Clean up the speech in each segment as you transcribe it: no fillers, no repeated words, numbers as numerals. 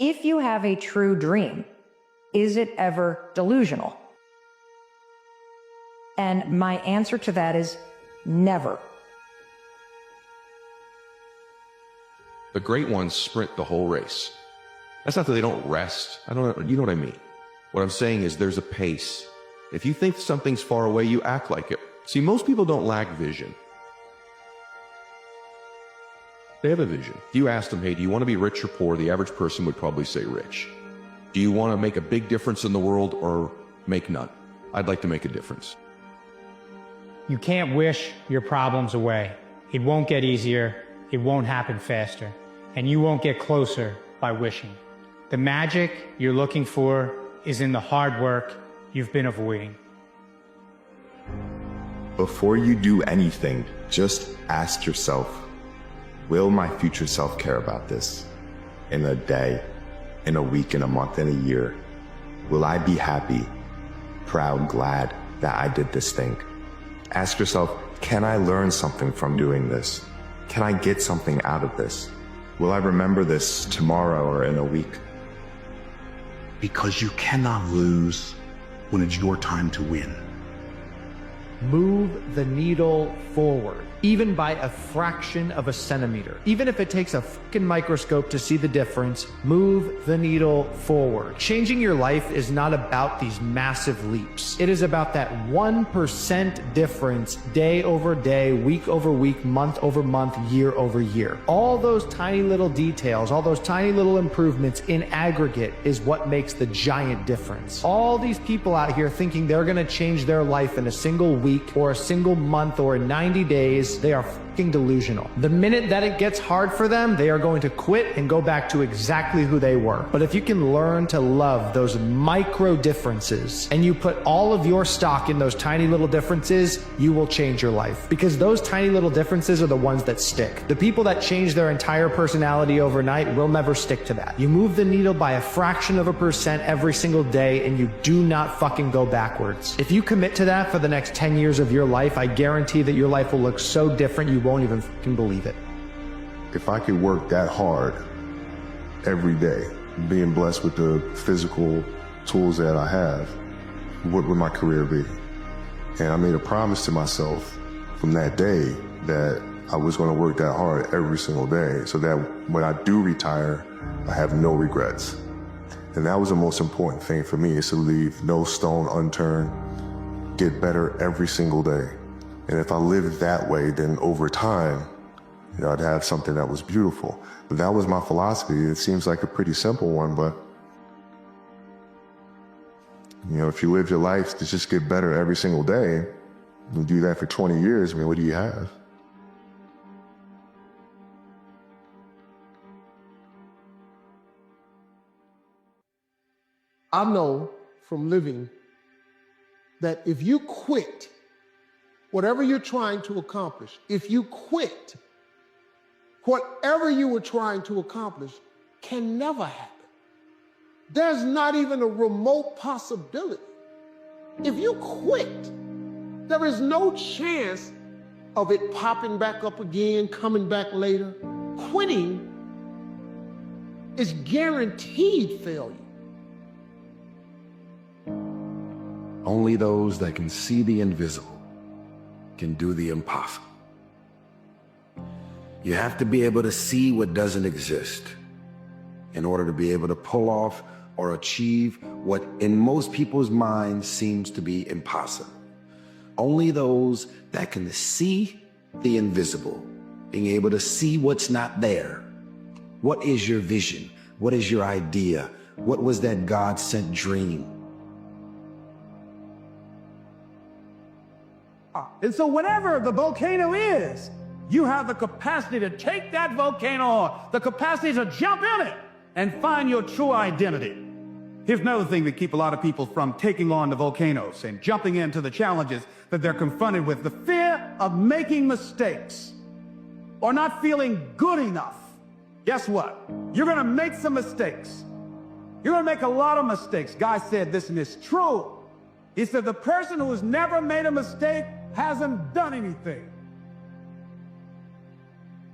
If you have a true dream, is it ever delusional? And my answer to that is never. The great ones sprint the whole race. That's not that they don't rest. You know what I mean. What I'm saying is there's a pace. If you think something's far away, you act like it. See, most people don't lack vision. They have a vision. If you ask them, hey, do you want to be rich or poor? The average person would probably say rich. Do you want to make a big difference in the world or make none? I'd like to make a difference. You can't wish your problems away. It won't get easier. It won't happen faster. And you won't get closer by wishing. The magic you're looking for is in the hard work you've been avoiding. Before you do anything, just ask yourself, will my future self care about this? In a day, in a week, in a month, in a year? Will I be happy, proud, glad that I did this thing? Ask yourself, can I learn something from doing this? Can I get something out of this? Will I remember this tomorrow or in a week? Because you cannot lose when it's your time to win. Move the needle forward, even by a fraction of a centimeter. Even if it takes a fucking microscope to see the difference, move the needle forward. Changing your life is not about these massive leaps. It is about that 1% difference day over day, week over week, month over month, year over year. All those tiny little details, all those tiny little improvements in aggregate is what makes the giant difference. All these people out here thinking they're gonna change their life in a single week or a single month or in 90 days, they are fucking delusional. The minute that it gets hard for them, they are going to quit and go back to exactly who they were. But if you can learn to love those micro differences and you put all of your stock in those tiny little differences, you will change your life. Because those tiny little differences are the ones that stick. The people that change their entire personality overnight will never stick to that. You move the needle by a fraction of a percent every single day and you do not fucking go backwards. If you commit to that for the next 10 years of your life, I guarantee that your life will look so different you won't even fucking believe it. If I could work that hard every day, being blessed with the physical tools that I have, what would my career be? And I made a promise to myself from that day that I was going to work that hard every single day so that when I do retire, I have no regrets. And that was the most important thing for me, is to leave no stone unturned, get better every single day. And if I lived that way, then over time, I'd have something that was beautiful. But that was my philosophy. It seems like a pretty simple one, but if you live your life to just get better every single day, you do that for 20 years, what do you have? I know from living that if you quit whatever you're trying to accomplish, if you quit, whatever you were trying to accomplish can never happen. There's not even a remote possibility. If you quit, there is no chance of it popping back up again, coming back later. Quitting is guaranteed failure. Only those that can see the invisible can do the impossible. You have to be able to see what doesn't exist in order to be able to pull off or achieve what in most people's minds seems to be impossible. Only those that can see the invisible, being able to see what's not there. What is your vision? What is your idea? What was that God-sent dream? And so whatever the volcano is, you have the capacity to take that volcano on, the capacity to jump in it and find your true identity. Here's another thing that keeps a lot of people from taking on the volcanoes and jumping into the challenges that they're confronted with: the fear of making mistakes or not feeling good enough. Guess what? You're going to make some mistakes. You're going to make a lot of mistakes. Guy said this, and it's true. He said the person who has never made a mistake hasn't done anything.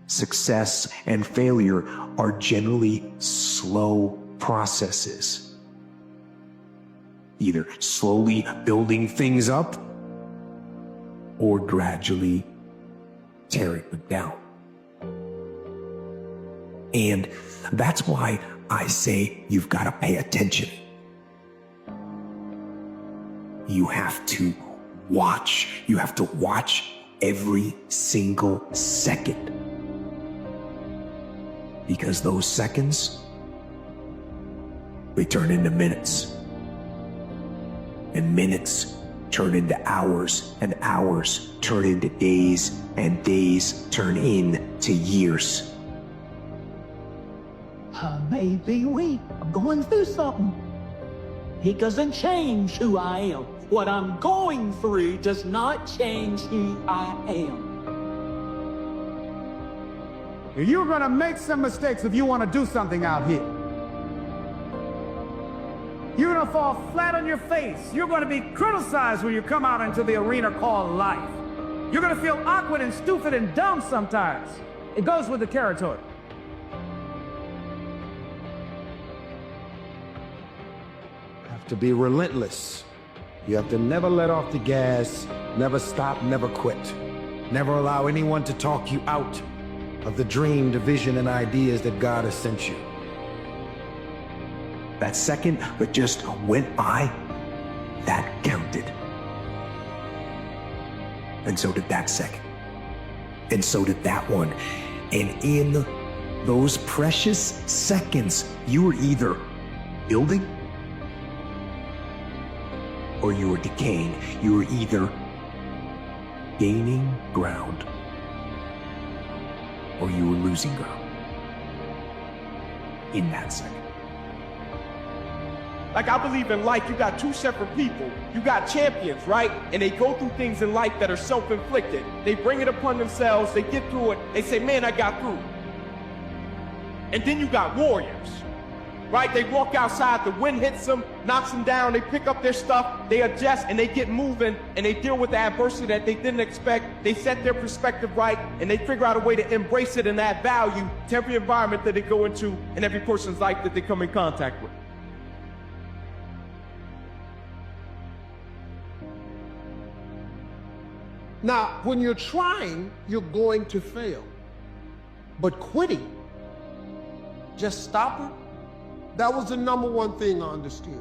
Success and failure are generally slow processes. Either slowly building things up or gradually tearing them down. And that's why I say you've got to pay attention. You have to watch. You have to watch every single second. Because those seconds, they turn into minutes. And minutes turn into hours, and hours turn into days, and days turn into years. I may be weak. I'm going through something. It doesn't change who I am. What I'm going through does not change who I am. You're going to make some mistakes if you want to do something out here. You're going to fall flat on your face. You're going to be criticized when you come out into the arena called life. You're going to feel awkward and stupid and dumb sometimes. It goes with the territory. Have to be relentless. You have to never let off the gas, never stop, never quit. Never allow anyone to talk you out of the dream, the vision, and ideas that God has sent you. That second that just went by, that counted. And so did that second. And so did that one. And in those precious seconds, you were either building or you were decaying. You were either gaining ground or you were losing ground in that second. Like, I believe in life, you got two separate people. You got champions, right? And they go through things in life that are self-inflicted. They bring it upon themselves, they get through it, they say, man, I got through. And then you got warriors, right? They walk outside, the wind hits them, knocks them down, they pick up their stuff, they adjust, and they get moving, and they deal with the adversity that they didn't expect. They set their perspective right, and they figure out a way to embrace it and add value to every environment that they go into and every person's life that they come in contact with. Now, when you're trying, you're going to fail. But quitting, just stopping, that was the number one thing I understood.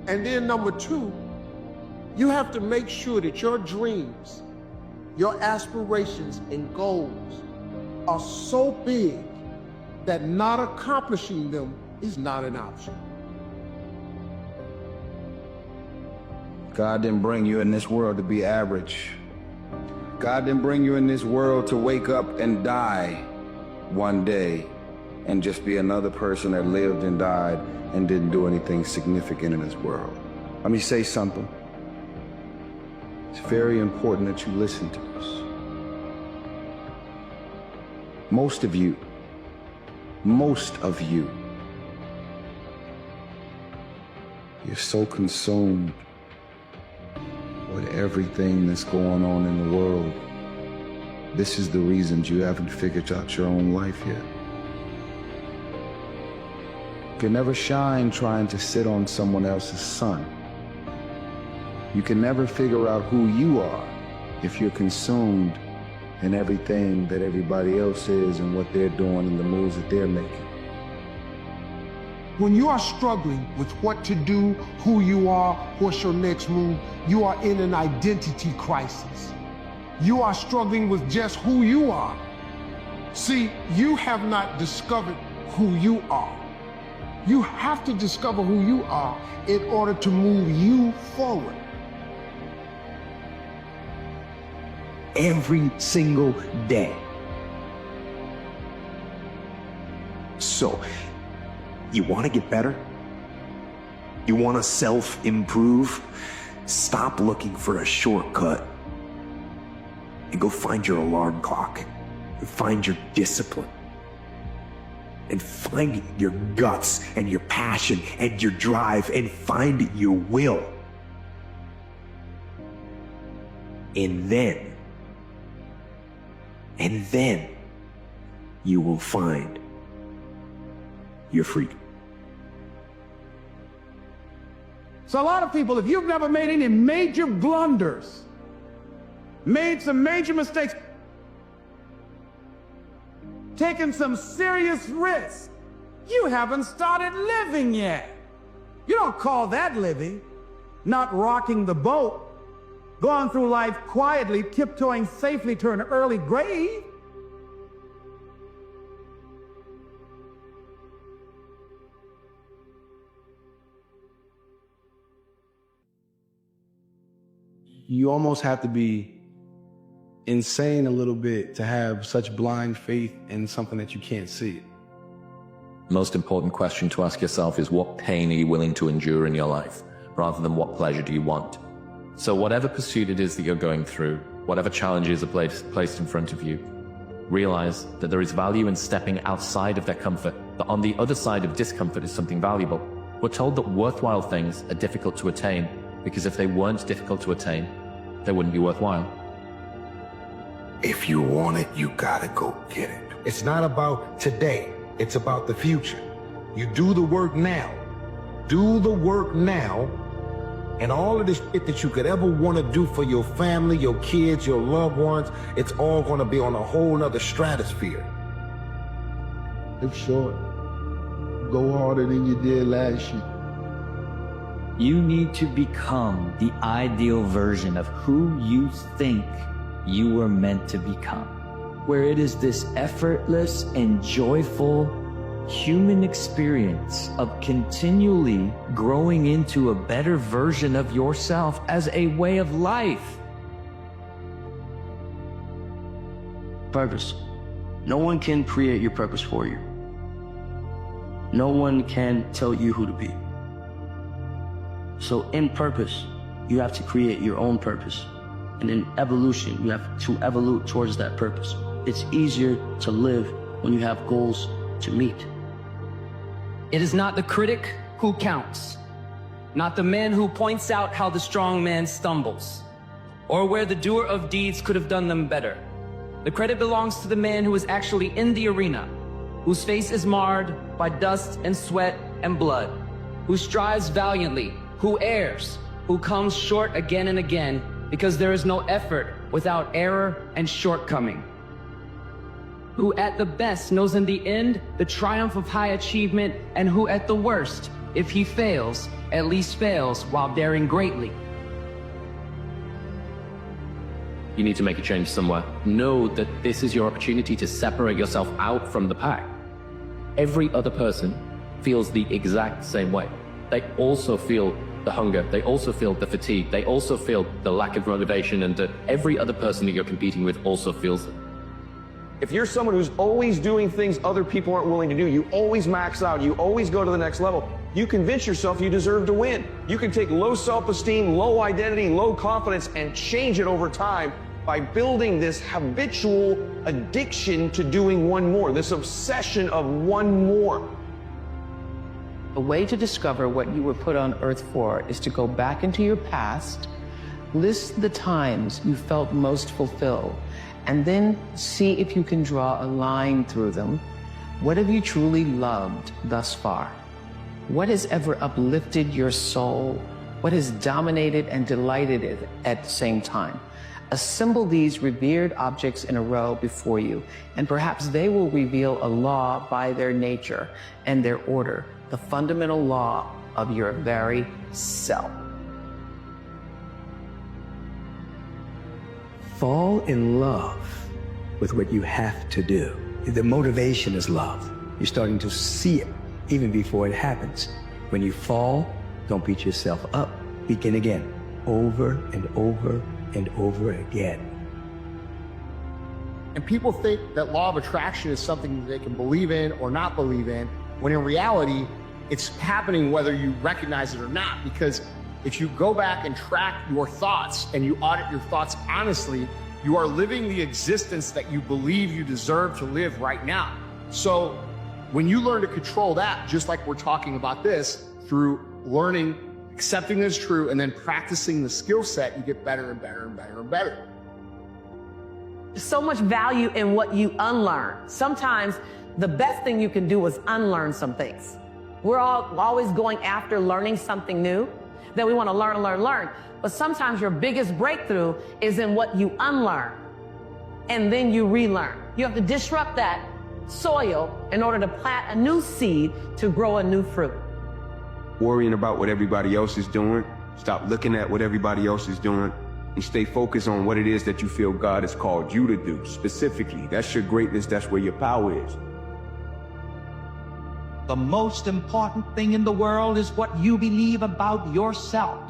And then number two, you have to make sure that your dreams, your aspirations and goals are so big that not accomplishing them is not an option. God didn't bring you in this world to be average. God didn't bring you in this world to wake up and die one day and just be another person that lived and died and didn't do anything significant in this world. Let me say something. It's very important that you listen to this. Most of you, you're so consumed with everything that's going on in the world. This is the reasons you haven't figured out your own life yet. You can never shine trying to sit on someone else's sun. You can never figure out who you are if you're consumed in everything that everybody else is and what they're doing and the moves that they're making. When you are struggling with what to do, who you are, what's your next move, you are in an identity crisis. You are struggling with just who you are. See, you have not discovered who you are. You have to discover who you are in order to move you forward. Every single day. So, you want to get better? You want to self-improve? Stop looking for a shortcut and go find your alarm clock, find your discipline, and find your guts and your passion and your drive and find your will. And then you will find your freedom. So a lot of people, if you've never made any major blunders, made some major mistakes, taken some serious risks, you haven't started living yet. You don't call that living. Not rocking the boat, going through life quietly, tiptoeing safely to an early grave. You almost have to be insane a little bit to have such blind faith in something that you can't see. Most important question to ask yourself is, what pain are you willing to endure in your life, rather than what pleasure do you want? So whatever pursuit it is that you're going through, whatever challenges are placed in front of you, realize that there is value in stepping outside of their comfort, that on the other side of discomfort is something valuable. We're told that worthwhile things are difficult to attain, because if they weren't difficult to attain, they wouldn't be worthwhile. If you want it, you gotta go get it. It's not about today. It's about the future. You do the work now. Do the work now, and all of this shit that you could ever want to do for your family, your kids, your loved ones, it's all going to be on a whole nother stratosphere. Live short. Go harder than you did last year. You need to become the ideal version of who you think you were meant to become, where it is this effortless and joyful human experience of continually growing into a better version of yourself as a way of life. Purpose. No one can create your purpose for you. No one can tell you who to be. So in purpose, you have to create your own purpose. And in evolution, you have to evolve towards that purpose. It's easier to live when you have goals to meet. It is not the critic who counts, not the man who points out how the strong man stumbles, or where the doer of deeds could have done them better. The credit belongs to the man who is actually in the arena, whose face is marred by dust and sweat and blood, who strives valiantly, who errs, who comes short again and again, because there is no effort without error and shortcoming, who at the best knows in the end the triumph of high achievement, and who at the worst, if he fails, at least fails while daring greatly. You need to make a change somewhere. Know that this is your opportunity to separate yourself out from the pack. Every other person feels the exact same way. They also feel the hunger, they also feel the fatigue, they also feel the lack of motivation, and every other person that you're competing with also feels it. If you're someone who's always doing things other people aren't willing to do, you always max out, you always go to the next level, you convince yourself you deserve to win. You can take low self-esteem, low identity, low confidence, and change it over time by building this habitual addiction to doing one more, this obsession of one more. The way to discover what you were put on earth for is to go back into your past, list the times you felt most fulfilled, and then see if you can draw a line through them. What have you truly loved thus far? What has ever uplifted your soul? What has dominated and delighted it at the same time? Assemble these revered objects in a row before you, and perhaps they will reveal a law by their nature and their order, the fundamental law of your very self. Fall in love with what you have to do. The motivation is love. You're starting to see it even before it happens. When you fall, don't beat yourself up. Begin again, over and over and over again. And people think that law of attraction is something they can believe in or not believe in, when in reality, it's happening whether you recognize it or not. Because if you go back and track your thoughts and you audit your thoughts honestly, you are living the existence that you believe you deserve to live right now. So when you learn to control that, just like we're talking about this, through learning, accepting as true, and then practicing the skill set, you get better and better and better and better. There's so much value in what you unlearn. Sometimes the best thing you can do is unlearn some things. We're all always going after learning something new, that we want to learn. But sometimes your biggest breakthrough is in what you unlearn and then you relearn. You have to disrupt that soil in order to plant a new seed to grow a new fruit. Worrying about what everybody else is doing, stop looking at what everybody else is doing, and stay focused on what it is that you feel God has called you to do specifically. That's your greatness, that's where your power is. The most important thing in the world is what you believe about yourself.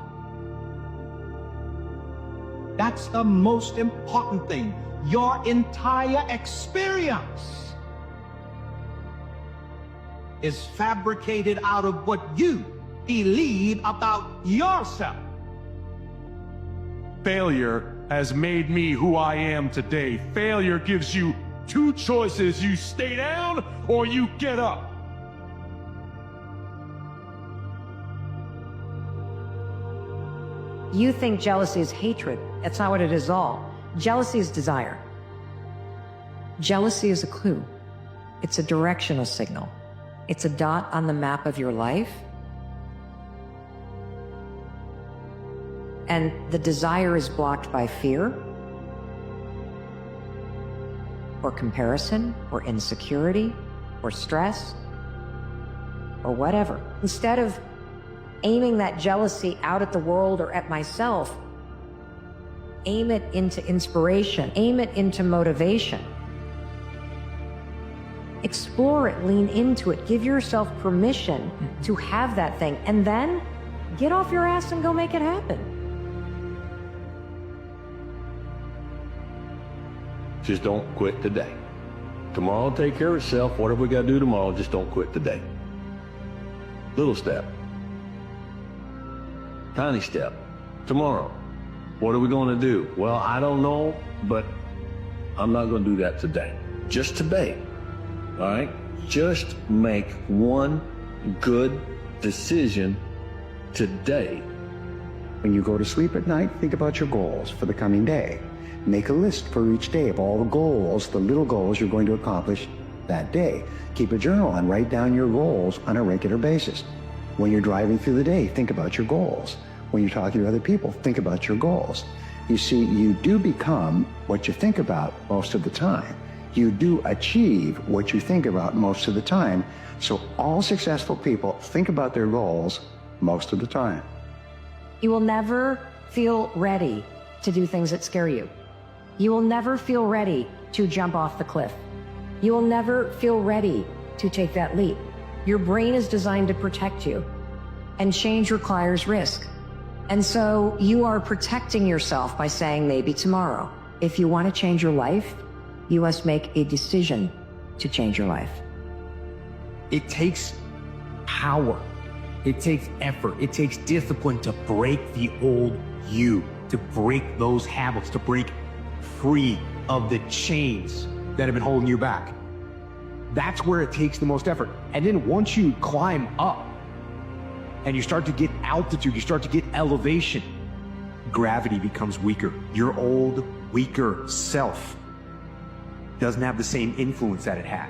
That's the most important thing. Your entire experience is fabricated out of what you believe about yourself. Failure has made me who I am today. Failure gives you two choices. You stay down or you get up. You think jealousy is hatred. That's not what it is at all. Jealousy is desire. Jealousy is a clue. It's a directional signal. It's a dot on the map of your life. And the desire is blocked by fear, or comparison, or insecurity, or stress, or whatever. Instead of aiming that jealousy out at the world or at myself, aim it into inspiration, aim it into motivation. Explore it, lean into it, give yourself permission to have that thing, and then get off your ass and go make it happen. Just don't quit today. Tomorrow will take care of itself. Whatever we got to do tomorrow, just don't quit today. Little step. Tiny step. Tomorrow. What are we going to do? Well, I don't know, but I'm not going to do that today. Just today. All right? Just make one good decision today. When you go to sleep at night, think about your goals for the coming day. Make a list for each day of all the goals, the little goals you're going to accomplish that day. Keep a journal and write down your goals on a regular basis. When you're driving through the day, think about your goals. When you're talking to other people, think about your goals. You see, you do become what you think about most of the time. You do achieve what you think about most of the time. So all successful people think about their goals most of the time. You will never feel ready to do things that scare you. You will never feel ready to jump off the cliff. You will never feel ready to take that leap. Your brain is designed to protect you, and change requires risk. And so you are protecting yourself by saying maybe tomorrow. If you want to change your life, you must make a decision to change your life. It takes power. It takes effort. It takes discipline to break the old you, to break those habits, to break free of the chains that have been holding you back. That's where it takes the most effort. And then once you climb up and you start to get altitude, you start to get elevation, gravity becomes weaker. Your old, weaker self doesn't have the same influence that it had.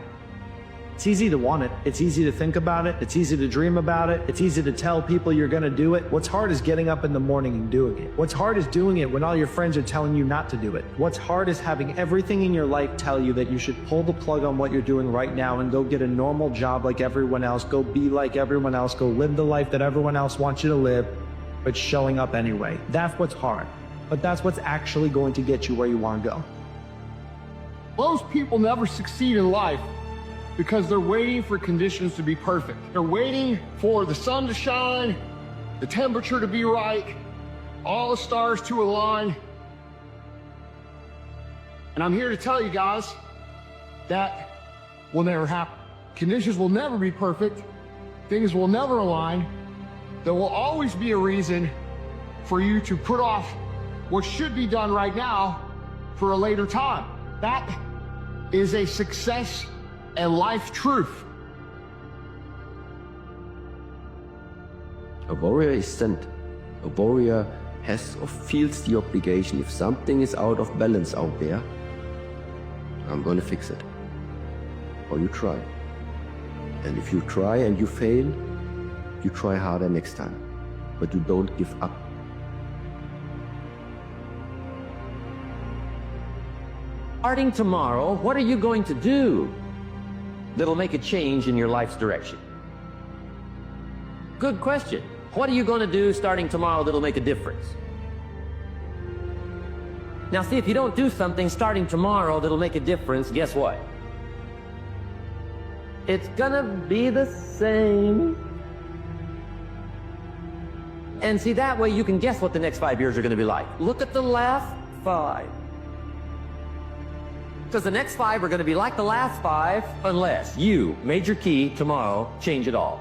It's easy to want it. It's easy to think about it. It's easy to dream about it. It's easy to tell people you're going to do it. What's hard is getting up in the morning and doing it. What's hard is doing it when all your friends are telling you not to do it. What's hard is having everything in your life tell you that you should pull the plug on what you're doing right now and go get a normal job like everyone else. Go be like everyone else. Go live the life that everyone else wants you to live, but showing up anyway. That's what's hard. But that's what's actually going to get you where you want to go. Most people never succeed in life because they're waiting for conditions to be perfect. They're waiting for the sun to shine, the temperature to be right, all the stars to align. And I'm here to tell you guys that will never happen. Conditions will never be perfect. Things will never align. There will always be a reason for you to put off what should be done right now for a later time. That is a success and life truth. A warrior is sent. A warrior has or feels the obligation. If something is out of balance out there, I'm going to fix it. Or you try. And if you try and you fail, you try harder next time. but you don't give up. Starting tomorrow, what are you going to do that'll make a change in your life's direction? Good question. What are you going to do starting tomorrow that'll make a difference? Now see, if you don't do something starting tomorrow that'll make a difference, guess what? It's gonna be the same. And see, that way you can guess what the next 5 years are gonna be like. Look at the last 5. Because the next 5 are gonna be like the last 5 unless you, major key, tomorrow, change it all.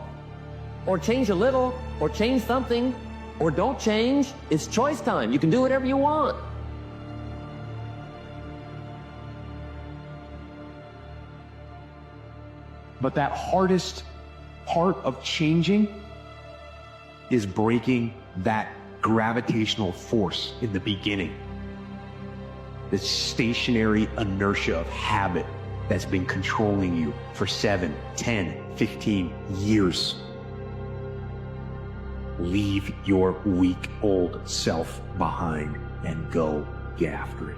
Or change a little, or change something, or don't change. It's choice time. You can do whatever you want. But that hardest part of changing is breaking that gravitational force in the beginning. This stationary inertia of habit that's been controlling you for 7, 10, 15 years. Leave your weak old self behind and go get after it.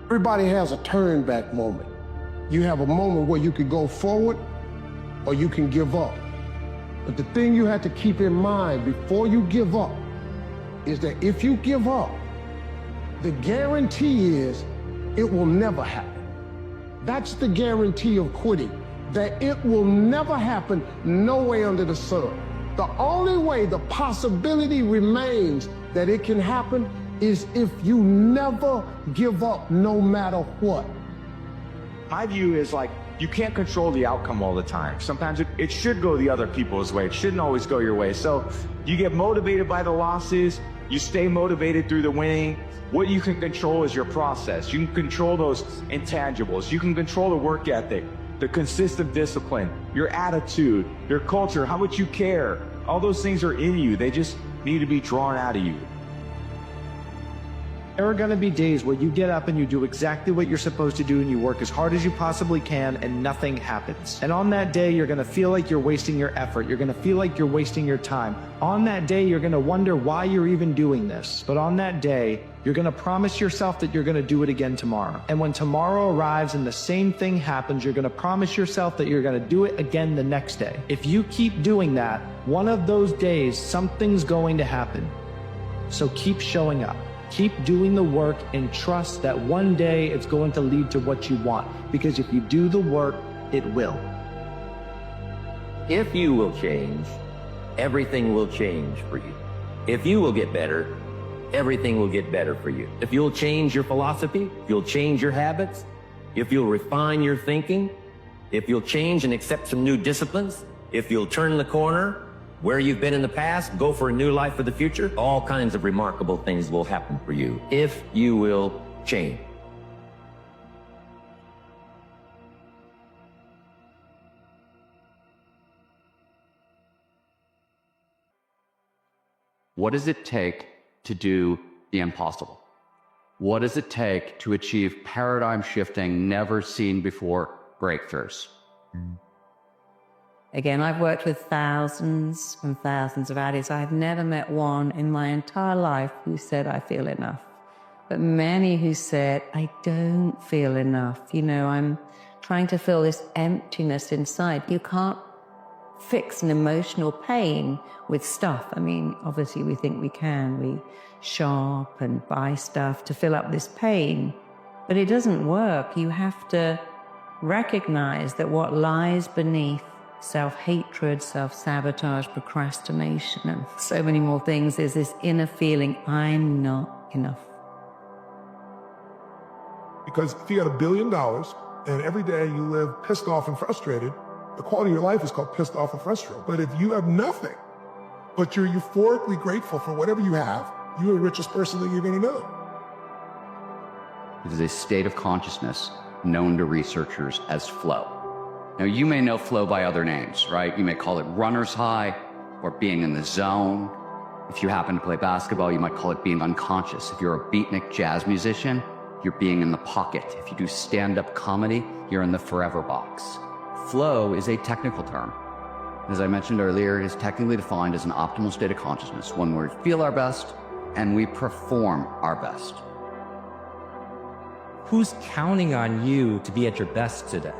Everybody has a turn back moment. You have a moment where you can go forward or you can give up. But the thing you have to keep in mind before you give up is that if you give up, the guarantee is it will never happen. That's the guarantee of quitting, that it will never happen no way under the sun. The only way the possibility remains that it can happen is if you never give up no matter what. My view is like, you can't control the outcome all the time. Sometimes it should go the other people's way. It shouldn't always go your way. So you get motivated by the losses, you stay motivated through the winning. What you can control is your process. You can control those intangibles. You can control the work ethic, the consistent discipline, your attitude, your culture, how much you care. All those things are in you. They just need to be drawn out of you. There are going to be days where you get up and you do exactly what you're supposed to do and you work as hard as you possibly can and nothing happens. And on that day, you're going to feel like you're wasting your effort. You're going to feel like you're wasting your time. On that day, you're going to wonder why you're even doing this. But on that day, you're going to promise yourself that you're going to do it again tomorrow. And when tomorrow arrives and the same thing happens, you're going to promise yourself that you're going to do it again the next day. If you keep doing that, one of those days, something's going to happen. So keep showing up. Keep doing the work and trust that one day it's going to lead to what you want. Because if you do the work, it will. If you will change, everything will change for you. If you will get better, everything will get better for you. If you'll change your philosophy, if you'll change your habits, if you'll refine your thinking, if you'll change and accept some new disciplines, if you'll turn the corner, where you've been in the past, go for a new life for the future, all kinds of remarkable things will happen for you if you will change. What does it take to do the impossible? What does it take to achieve paradigm shifting, never seen before breakthroughs? Again, I've worked with thousands and thousands of addicts. I've never met one in my entire life who said, I feel enough. But many who said, I don't feel enough. You know, I'm trying to fill this emptiness inside. You can't fix an emotional pain with stuff. I mean, obviously we think we can. We shop and buy stuff to fill up this pain. But it doesn't work. You have to recognize that what lies beneath self-hatred, self-sabotage, procrastination, and so many more things, is this inner feeling, I'm not enough. Because if you got $1 billion and every day you live pissed off and frustrated, the quality of your life is called pissed off and frustrated. But if you have nothing, but you're euphorically grateful for whatever you have, you're the richest person that you're going to know. It is a state of consciousness known to researchers as flow. Now, you may know flow by other names, right? You may call it runner's high or being in the zone. If you happen to play basketball, you might call it being unconscious. If you're a beatnik jazz musician, you're being in the pocket. If you do stand-up comedy, you're in the forever box. Flow is a technical term. As I mentioned earlier, it is technically defined as an optimal state of consciousness, one where we feel our best and we perform our best. Who's counting on you to be at your best today?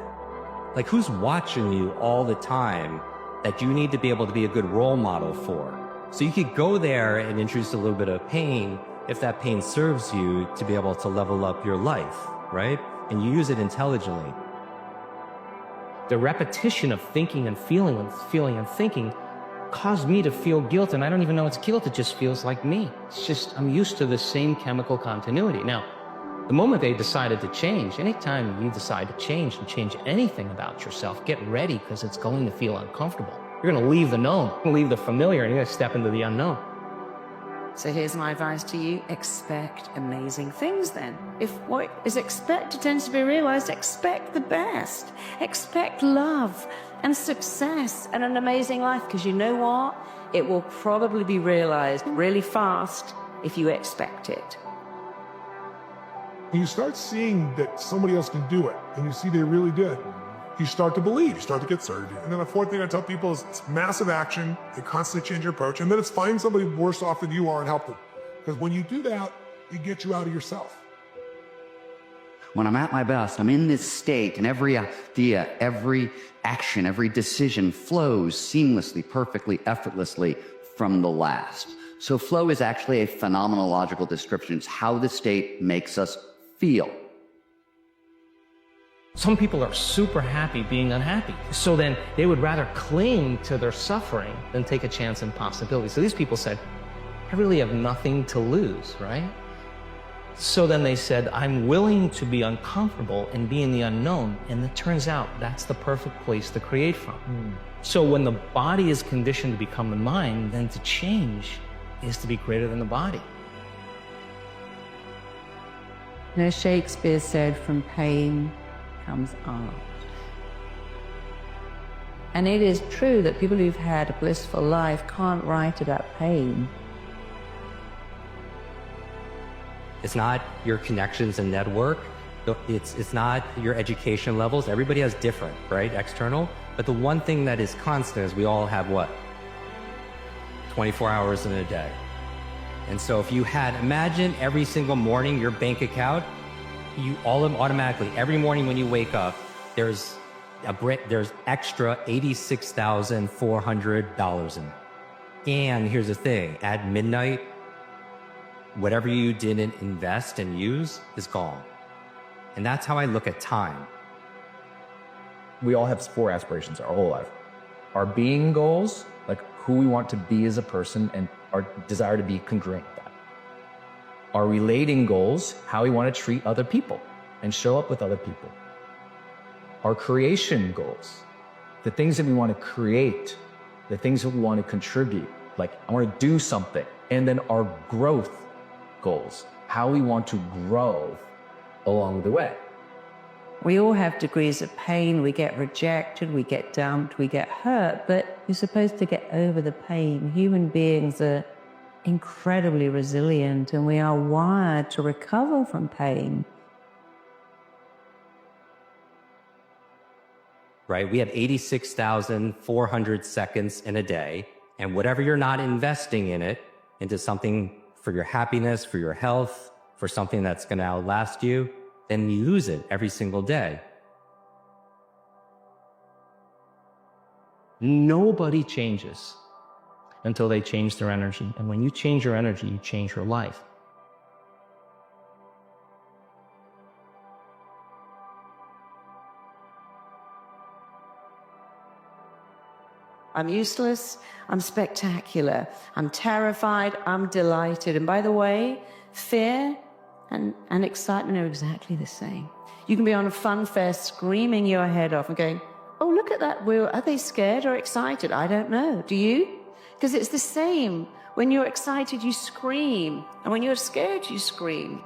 Like, who's watching you all the time that you need to be able to be a good role model for? So you could go there and introduce a little bit of pain if that pain serves you to be able to level up your life, right? And you use it intelligently. The repetition of thinking and feeling and thinking caused me to feel guilt, and I don't even know it's guilt, it just feels like me. It's just, I'm used to the same chemical continuity. Now, the moment they decided to change, anytime you decide to change and change anything about yourself, get ready, because it's going to feel uncomfortable. You're going to leave the known, you're going to leave the familiar, and you're going to step into the unknown. So here's my advice to you. Expect amazing things then. If what is expected tends to be realized, expect the best. Expect love and success and an amazing life, because you know what? It will probably be realized really fast if you expect it. When you start seeing that somebody else can do it, and you see they really did, you start to believe, you start to get certainty. And then the fourth thing I tell people is it's massive action, they constantly change your approach, and then it's find somebody worse off than you are and help them. Because when you do that, it gets you out of yourself. When I'm at my best, I'm in this state, and every idea, every action, every decision flows seamlessly, perfectly, effortlessly from the last. So flow is actually a phenomenological description. It's how the state makes us feel. Some people are super happy being unhappy. So then they would rather cling to their suffering than take a chance in possibility. So these people said, I really have nothing to lose, right? So then they said, I'm willing to be uncomfortable and be in the unknown. And it turns out that's the perfect place to create from. So when the body is conditioned to become the mind, then to change is to be greater than the body. You know, Shakespeare said, from pain comes art. And it is true that people who've had a blissful life can't write about pain. It's not your connections and network. It's not your education levels. Everybody has different, right? External. But the one thing that is constant is we all have what? 24 hours in a day. And so if you had, imagine every single morning your bank account, you all automatically, every morning when you wake up, there's extra $86,400 in it. And here's the thing, at midnight, whatever you didn't invest and use is gone. And that's how I look at time. We all have 4 aspirations our whole life. Our being goals, like who we want to be as a person and our desire to be congruent with that. Our relating goals, how we want to treat other people and show up with other people. Our creation goals, the things that we want to create, the things that we want to contribute, like I want to do something. And then our growth goals, how we want to grow along the way. We all have degrees of pain. We get rejected, we get dumped, we get hurt, but you're supposed to get over the pain. Human beings are incredibly resilient, and we are wired to recover from pain. Right? We have 86,400 seconds in a day, and whatever you're not investing in it, into something for your happiness, for your health, for something that's going to outlast you, then you lose it every single day. Nobody changes until they change their energy. And when you change your energy, you change your life. I'm useless, I'm spectacular, I'm terrified, I'm delighted. And by the way, fear and excitement are exactly the same. You can be on a fun fest screaming your head off and going, oh, look at that wheel. Are they scared or excited? I don't know. Do you? Because it's the same. When you're excited, you scream. And when you're scared, you scream.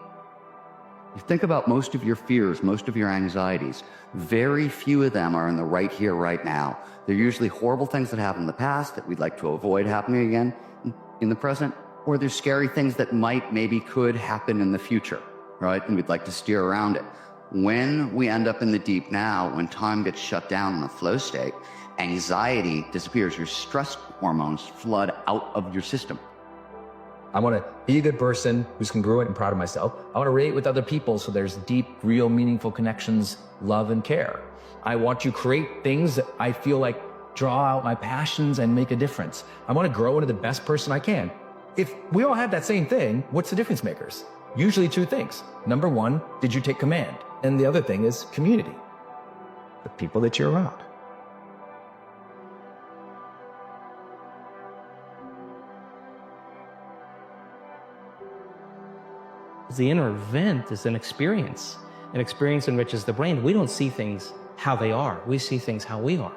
You think about most of your fears, most of your anxieties. Very few of them are in the right here, right now. They're usually horrible things that happened in the past that we'd like to avoid happening again in the present, or there's scary things that maybe could happen in the future, right? And we'd like to steer around it. When we end up in the deep now, when time gets shut down in the flow state, anxiety disappears. Your stress hormones flood out of your system. I want to be a good person who's congruent and proud of myself. I want to relate with other people so there's deep, real, meaningful connections, love, and care. I want to create things that I feel like draw out my passions and make a difference. I want to grow into the best person I can. If we all have that same thing, what's the difference makers? Usually two things. Number one, did you take command? And the other thing is community, the people that you're around. The inner event is an experience enriches the brain. We don't see things how they are. We see things how we are.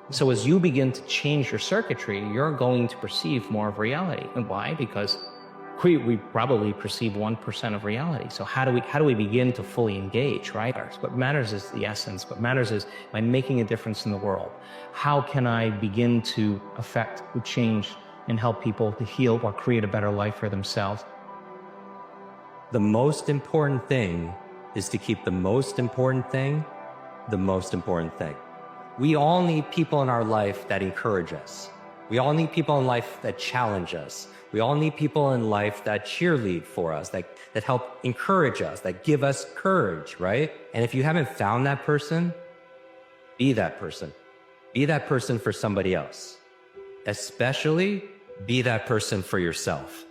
So as you begin to change your circuitry, you're going to perceive more of reality. And why? Because we probably perceive 1% of reality. So how do we begin to fully engage, right? What matters is the essence. What matters is, am I making a difference in the world? How can I begin to affect, change, and help people to heal or create a better life for themselves? The most important thing is to keep the most important thing the most important thing. We all need people in our life that encourage us. We all need people in life that challenge us. We all need people in life that cheerlead for us, that help encourage us, that give us courage, right? And if you haven't found that person, be that person. Be that person for somebody else. Especially be that person for yourself.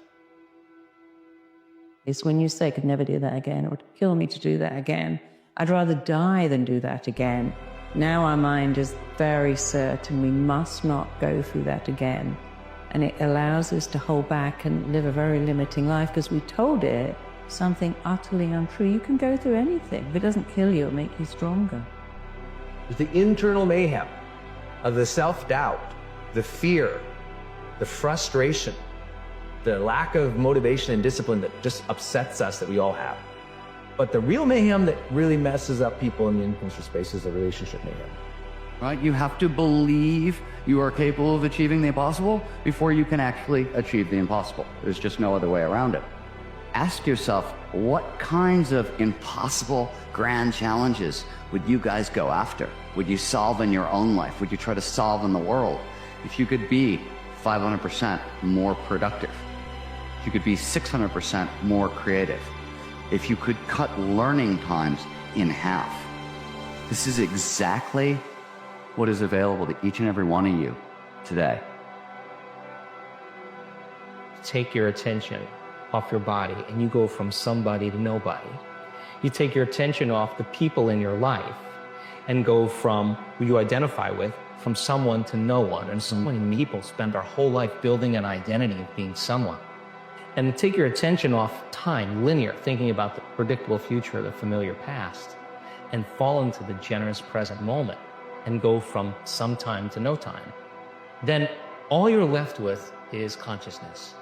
It's when you say, I could never do that again, it would kill me to do that again. I'd rather die than do that again. Now our mind is very certain we must not go through that again. And it allows us to hold back and live a very limiting life because we told it something utterly untrue. You can go through anything. If it doesn't kill you, it'll make you stronger. The internal mayhem of the self-doubt, the fear, the frustration, the lack of motivation and discipline that just upsets us that we all have. But the real mayhem that really messes up people in the influencer space is the relationship mayhem. Right? You have to believe you are capable of achieving the impossible before you can actually achieve the impossible. There's just no other way around it. Ask yourself, what kinds of impossible grand challenges would you guys go after? Would you solve in your own life? Would you try to solve in the world? If you could be 500% more productive, if you could be 600% more creative, if you could cut learning times in half, this is exactly what is available to each and every one of you today. Take your attention off your body and you go from somebody to nobody. You take your attention off the people in your life and go from who you identify with, from someone to no one. And so many people spend their whole life building an identity of being someone. And take your attention off time, linear, thinking about the predictable future, the familiar past, and fall into the generous present moment and go from some time to no time. Then all you're left with is consciousness.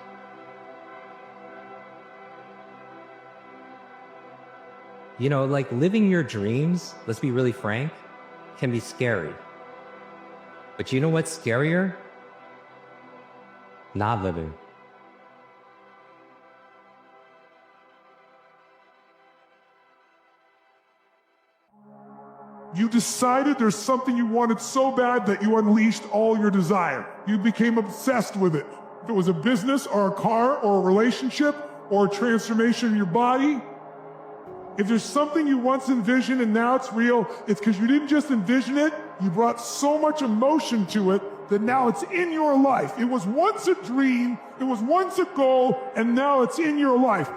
You know, like living your dreams, let's be really frank, can be scary. But you know what's scarier? Not living. You decided there's something you wanted so bad that you unleashed all your desire. You became obsessed with it. If it was a business or a car or a relationship or a transformation in your body, if there's something you once envisioned and now it's real, it's because you didn't just envision it, you brought so much emotion to it that now it's in your life. It was once a dream, it was once a goal, and now it's in your life.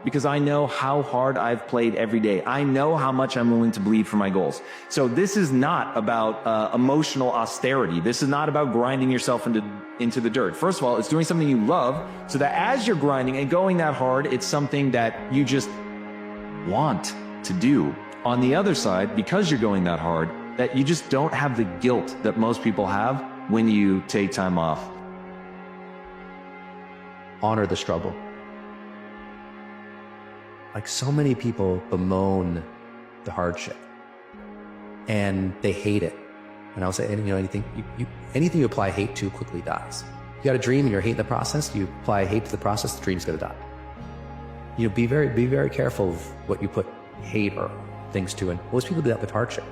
Because I know how hard I've played every day. I know how much I'm willing to bleed for my goals. So this is not about emotional austerity. This is not about grinding yourself into the dirt. First of all, it's doing something you love so that as you're grinding and going that hard, it's something that you just want to do. On the other side, because you're going that hard, that you just don't have the guilt that most people have when you take time off. Honor the struggle. Like so many people bemoan the hardship and they hate it. And I'll say, anything you apply hate to quickly dies. You got a dream and you're hating the process, you apply hate to the process, the dream's gonna die. Be very careful of what you put hate or things to, and most people do that with hardship.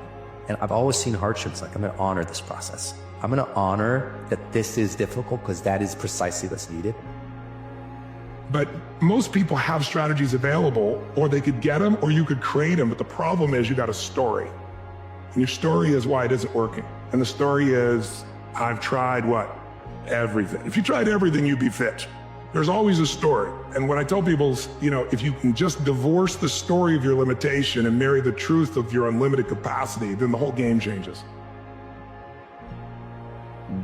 And I've always seen hardships like, I'm going to honor this process. I'm going to honor that this is difficult because that is precisely what's needed. But most people have strategies available, or they could get them, or you could create them. But the problem is you got a story. And your story is why it isn't working. And the story is, I've tried what? Everything. If you tried everything, you'd be fit. There's always a story. And what I tell people is, if you can just divorce the story of your limitation and marry the truth of your unlimited capacity, then the whole game changes.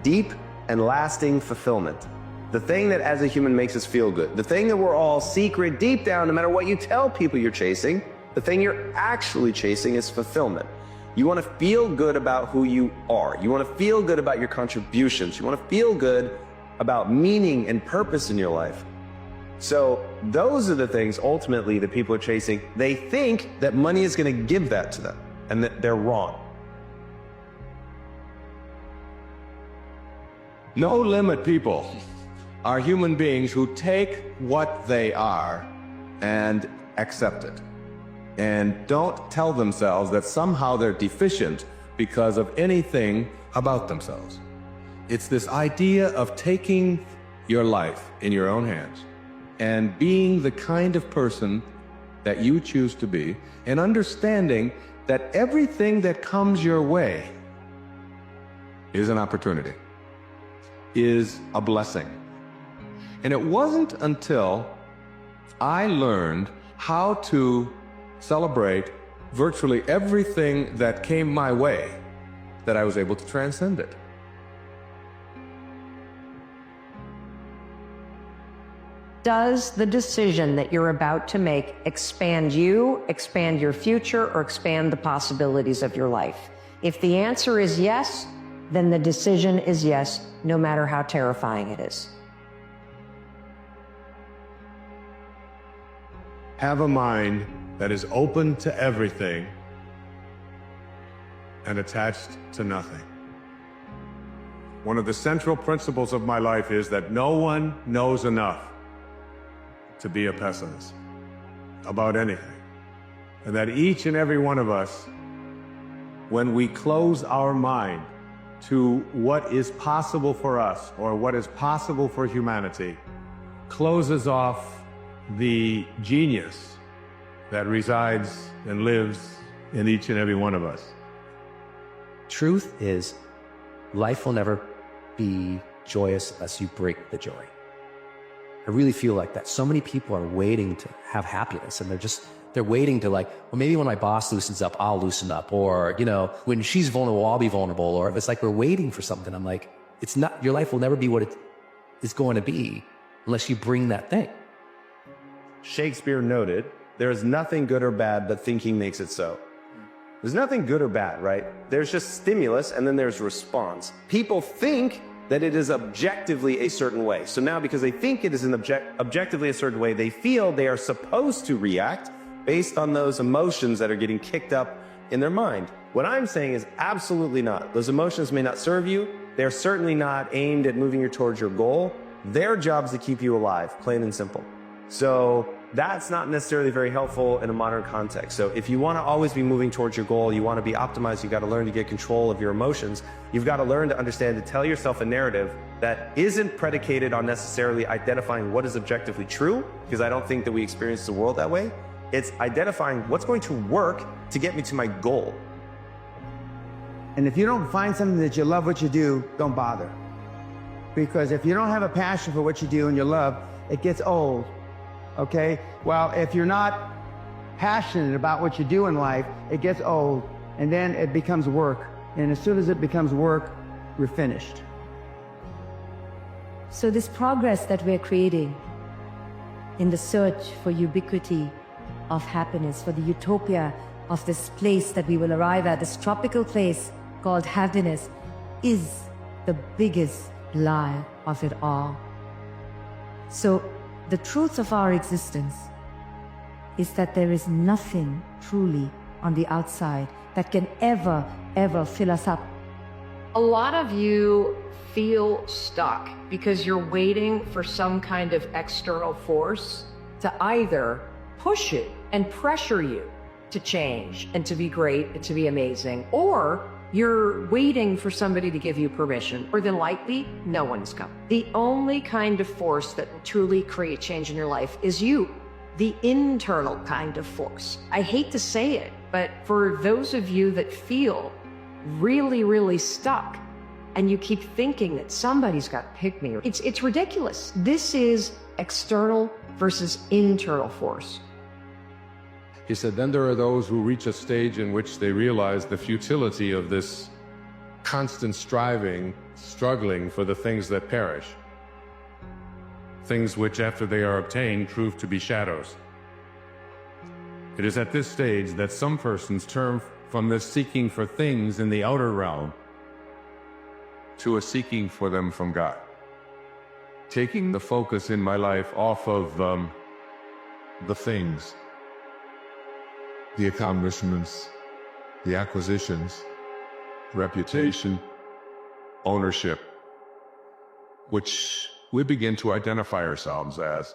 Deep and lasting fulfillment. The thing that as a human makes us feel good. The thing that we're all secret deep down, no matter what you tell people you're chasing, the thing you're actually chasing is fulfillment. You want to feel good about who you are. You want to feel good about your contributions. You want to feel good about meaning and purpose in your life. So those are the things ultimately that people are chasing. They think that money is going to give that to them, and that they're wrong. No limit people are human beings who take what they are and accept it. And don't tell themselves that somehow they're deficient because of anything about themselves. It's this idea of taking your life in your own hands and being the kind of person that you choose to be, and understanding that everything that comes your way is an opportunity, is a blessing. And it wasn't until I learned how to celebrate virtually everything that came my way that I was able to transcend it. Does the decision that you're about to make expand you, expand your future, or expand the possibilities of your life? If the answer is yes, then the decision is yes, no matter how terrifying it is. Have a mind that is open to everything and attached to nothing. One of the central principles of my life is that no one knows enough to be a pessimist about anything. And that each and every one of us, when we close our mind to what is possible for us or what is possible for humanity, closes off the genius that resides and lives in each and every one of us. Truth is, life will never be joyous unless you break the joy. I really feel like that. So many people are waiting to have happiness, and they're waiting to well, maybe when my boss loosens up, I'll loosen up. Or, when she's vulnerable, I'll be vulnerable. Or it's like we're waiting for something. I'm like, it's not, your life will never be what it is going to be unless you bring that thing. Shakespeare noted, there is nothing good or bad, but thinking makes it so. There's nothing good or bad, right? There's just stimulus, and then there's response. People think that it is objectively a certain way. So now, because they think it is objectively a certain way, they feel they are supposed to react based on those emotions that are getting kicked up in their mind. What I'm saying is absolutely not. Those emotions may not serve you. They're certainly not aimed at moving you towards your goal. Their job is to keep you alive, plain and simple. So that's not necessarily very helpful in a modern context. So if you want to always be moving towards your goal, you want to be optimized, you've got to learn to get control of your emotions. You've got to learn to understand to tell yourself a narrative that isn't predicated on necessarily identifying what is objectively true, because I don't think that we experience the world that way. It's identifying what's going to work to get me to my goal. And if you don't find something that you love what you do, don't bother. Because if you don't have a passion for what you do and you love, it gets old. Okay? Well, if you're not passionate about what you do in life, it gets old, and then it becomes work. And as soon as it becomes work, we're finished. So this progress that we're creating in the search for ubiquity of happiness, for the utopia of this place that we will arrive at, this tropical place called happiness, is the biggest lie of it all. So the truth of our existence is that there is nothing truly on the outside that can ever fill us up. A lot of you feel stuck because you're waiting for some kind of external force to either push you and pressure you to change and to be great and to be amazing, or you're waiting for somebody to give you permission, or then likely no one's coming. The only kind of force that will truly create change in your life is you, the internal kind of force. I hate to say it, but for those of you that feel really, really stuck and you keep thinking that somebody's got to pick me, it's ridiculous. This is external versus internal force. He said, then there are those who reach a stage in which they realize the futility of this constant striving, struggling for the things that perish. Things which, after they are obtained, prove to be shadows. It is at this stage that some persons turn from this seeking for things in the outer realm to a seeking for them from God. Taking the focus in my life off of the things, the accomplishments, the acquisitions, reputation, ownership, which we begin to identify ourselves as.